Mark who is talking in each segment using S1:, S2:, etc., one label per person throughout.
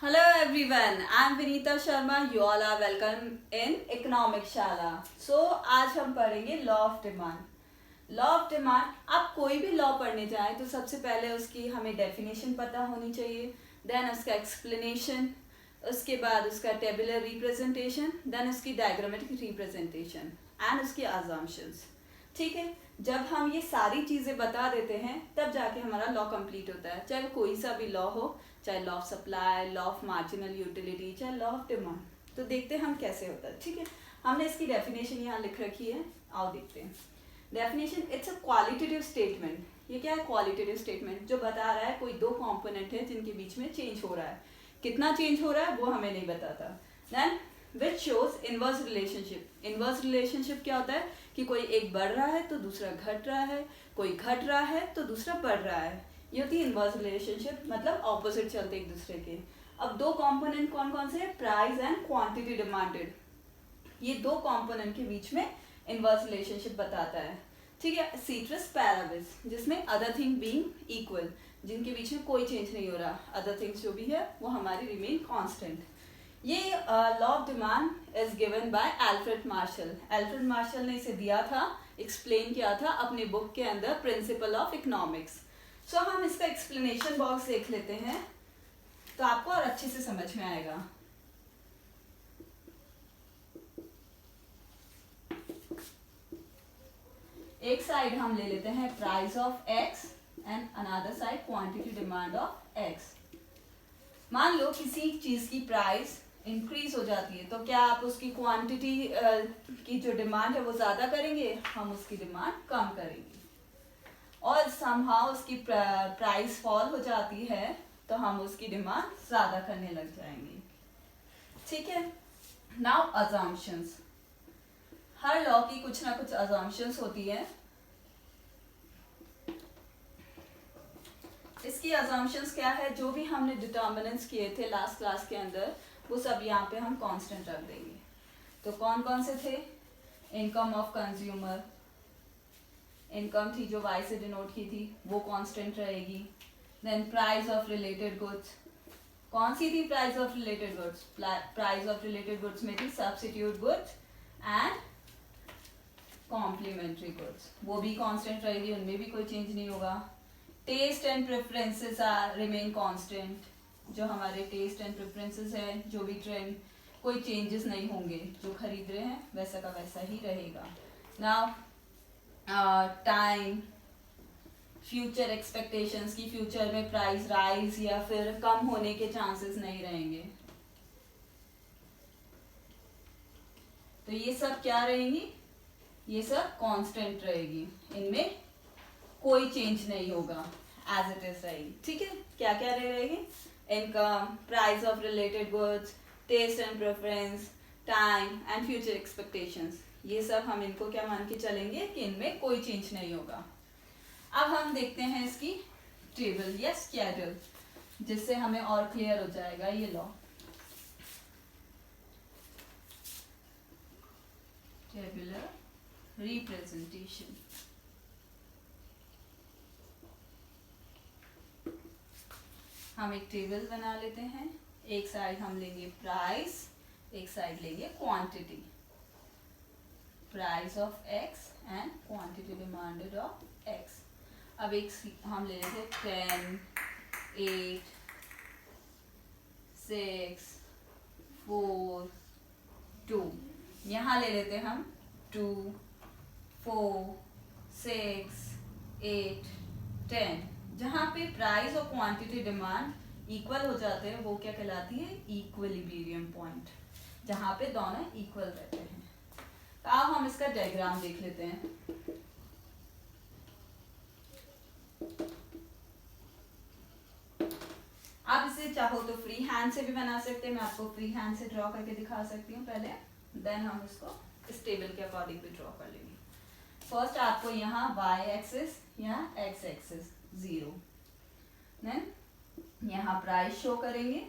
S1: Hello everyone, I am Vinita Sharma. You all are welcome in Economic शाला. So आज हम पढ़ेंगे law of demand. Law of demand, आप कोई भी लॉ पढ़ने जाए तो सबसे पहले उसकी हमें डेफिनेशन पता होनी चाहिए, देन उसका एक्सप्लेनेशन, उसके बाद उसका टेबुलर रिप्रेजेंटेशन, देन उसकी डायग्रामेटिक रिप्रेजेंटेशन एंड उसकी अजम्पशंस. ठीक है, जब हम ये सारी चीज़ें बता देते हैं तब जाके हमारा लॉ कंप्लीट होता है. चाहे कोई सा भी लॉ हो, चाहे law of supply, law of marginal utility, चाहे लॉ ऑफ डिमांड. तो देखते हैं हम कैसे होता है. ठीक है, हमने इसकी डेफिनेशन यहाँ लिख रखी है, आओ देखते हैं. Definition, it's a qualitative statement. ये क्या है? क्वालिटेटिव स्टेटमेंट जो बता रहा है कोई दो कंपोनेंट है जिनके बीच में चेंज हो रहा है. कितना चेंज हो रहा है वो हमें नहीं बताता. Then which shows inverse relationship. Inverse relationship क्या होता है कि कोई एक बढ़ रहा है तो दूसरा घट रहा है, कोई घट रहा है तो दूसरा बढ़ रहा है. ये होती है इनवर्स रिलेशनशिप, मतलब ऑपोजिट चलते एक दूसरे के. अब दो कंपोनेंट कौन कौन से हैं? Price and quantity demanded. ये दो कंपोनेंट के बीच में इनवर्स रिलेशनशिप बताता है. ठीक है. सीट्रस पैराबिस, जिसमें अदर थिंग बीइंग इक्वल, जिनके बीच में कोई चेंज नहीं हो रहा, अदर थिंग्स जो भी है वो हमारी रिमेन कांस्टेंट. ये law of demand is given by Alfred Marshall. Alfred Marshall ने इसे दिया था, एक्सप्लेन किया था अपने बुक के अंदर, प्रिंसिपल ऑफ इकोनॉमिक्स. सो हम इसका एक्सप्लेनेशन बॉक्स देख लेते हैं तो आपको और अच्छे से समझ में आएगा. एक साइड हम ले लेते हैं price of x and another side quantity demand of x. मान लो किसी चीज की प्राइस इंक्रीज हो जाती है तो क्या आप उसकी क्वांटिटी की जो डिमांड है वो ज्यादा करेंगे? हम उसकी डिमांड कम करेंगे. और समहाउ उसकी प्राइस फॉल हो जाती है तो हम उसकी डिमांड ज्यादा करने लग जाएंगे. ठीक है. Now assumptions. हर लॉ की कुछ ना कुछ अजम्पशंस होती है. इसकी अजम्पशंस क्या है? जो भी हमने डिटर्मिनेंट्स किए थे लास्ट क्लास के अंदर वो सब यहाँ पे हम कांस्टेंट रख देंगे. तो कौन कौन से थे? इनकम ऑफ कंज्यूमर, इनकम थी जो वाई से डिनोट की थी, वो कांस्टेंट रहेगी. Then price of related goods. कौन सी थी price of related goods? Price of related goods में थी substitute goods and complementary goods, वो भी कांस्टेंट रहेगी, उनमें भी कोई चेंज नहीं होगा. Taste and preferences are remain constant. जो हमारे टेस्ट एंड प्रेफरेंसेस है, जो भी ट्रेंड, कोई चेंजेस नहीं होंगे. जो खरीद रहे हैं वैसा का वैसा ही रहेगा. नाउ टाइम, फ्यूचर एक्सपेक्टेशंस की फ्यूचर में प्राइस राइज या फिर कम होने के चांसेस नहीं रहेंगे. तो ये सब क्या रहेंगी? ये सब कांस्टेंट रहेगी, इनमें कोई चेंज नहीं होगा, एज इट इज रहेगी. ठीक है. क्या क्या रहेगी? Income, price of related goods, taste and preference, time and future expectations. ये सब हम इनको क्या मान के चलेंगे कि इनमें कोई चेंज नहीं होगा. अब हम देखते हैं इसकी टेबल या स्केड्यूल, जिससे हमें और क्लियर हो जाएगा ये लॉ. Tabular representation. हम एक टेबल बना लेते हैं. एक साइड हम लेंगे प्राइस, एक साइड लेंगे quantity. Price of x and quantity demanded of x. अब एक हम ले लेते हैं 10, 8, 6, 4, 2. यहाँ ले लेते हैं हम 2, 4, 6, 8, 10. जहाँ पे प्राइस और क्वांटिटी डिमांड इक्वल हो जाते हैं वो क्या कहलाती है? इक्विलिब्रियम पॉइंट, जहाँ पे दोनों इक्वल रहते हैं. तो अब हम इसका डायग्राम देख लेते हैं. आप इसे चाहो तो फ्री हैंड से भी बना सकते हैं. मैं आपको फ्री हैंड से ड्रॉ करके दिखा सकती हूँ पहले, देन हम इसको इस टेबल के अकॉर्डिंग भी ड्रॉ कर लेंगे. फर्स्ट आपको यहाँ y एक्सिस, यहाँ x एक्सिस 0, देन यहाँ प्राइस शो करेंगे,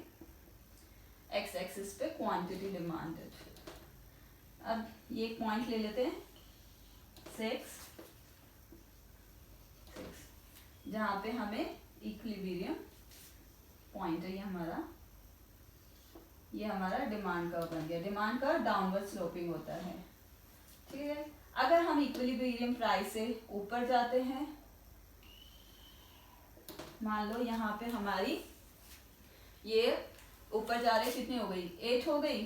S1: x एक्सिस पे क्वांटिटी डिमांडेड. अब ये एक पॉइंट ले लेते हैं 6, जहाँ पे हमें इक्विलिब्रियम पॉइंट है ये हमारा ये हमारा डिमांड कर्व बन गया। डिमांड कर्व डाउनवर्ड स्लोपिंग होता है, ठीक है। अगर हम इक्विलिब्रियम प्राइस से ऊपर जाते हैं, मान लो यहाँ पे हमारी ये ऊपर जा रहे कितनी हो गई, 8 हो गई,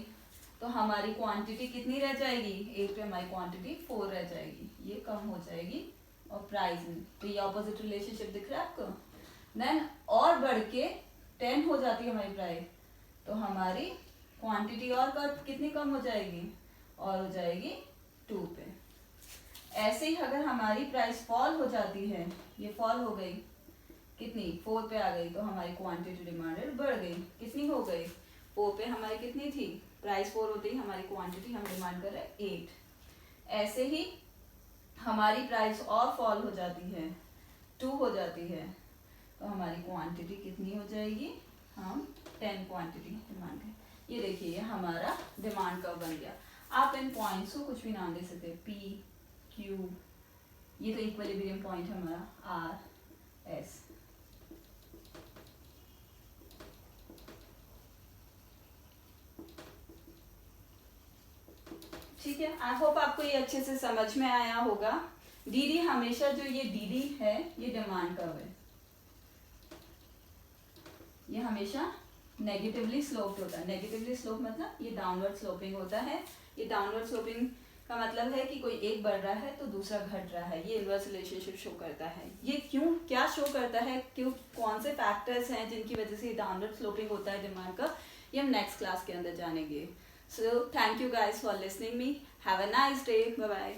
S1: तो हमारी क्वांटिटी कितनी रह जाएगी, 8 पे हमारी क्वांटिटी 4 रह जाएगी, ये कम हो जाएगी और प्राइस में, तो ये ऑपोजिट रिलेशनशिप दिख रहा है आपको। देन और बढ़ के 10 हो जाती है हमारी प्राइस, तो हमारी क्वांटिटी और कितनी कम हो जाएगी, और हो जाएगी 2 पे। ऐसे ही अगर हमारी प्राइस फॉल हो जाती है, ये फॉल हो गई कितनी, 4 पे आ गई, तो हमारी क्वांटिटी डिमांडेड बढ़ गई, कितनी हो गई, 4 पे हमारी कितनी थी, प्राइस 4 होती ही हमारी क्वांटिटी हम डिमांड कर रहे हैं 8। ऐसे ही हमारी प्राइस और फॉल हो जाती है, 2 हो जाती है, तो हमारी क्वांटिटी कितनी हो जाएगी, हम 10 क्वांटिटी डिमांड करें। ये देखिए ये हमारा डिमांड कर्व बन गया। आप इन पॉइंट्स को कुछ भी नाम दे सकते हैं, P, Q, ये तो इक्विलिब्रियम पॉइंट हमारा R, S। ठीक है, आई होप आपको ये अच्छे से समझ में आया होगा। डीडी हमेशा जो ये डीडी है ये डिमांड कर्व है, ये हमेशा नेगेटिवली स्लोप्ड होता है। नेगेटिवली स्लोप मतलब ये डाउनवर्ड स्लोपिंग होता है। ये डाउनवर्ड स्लोपिंग का मतलब है कि कोई एक बढ़ रहा है तो दूसरा घट रहा है, ये इनवर्स रिलेशनशिप शो करता है। ये क्यों, क्या शो करता है, क्यों, कौन से फैक्टर्स हैं जिनकी वजह से ये डाउनवर्ड स्लोपिंग होता है डिमांड का, ये हम नेक्स्ट क्लास के अंदर जानेंगे। So thank you guys for listening me. Have a nice day. Bye bye.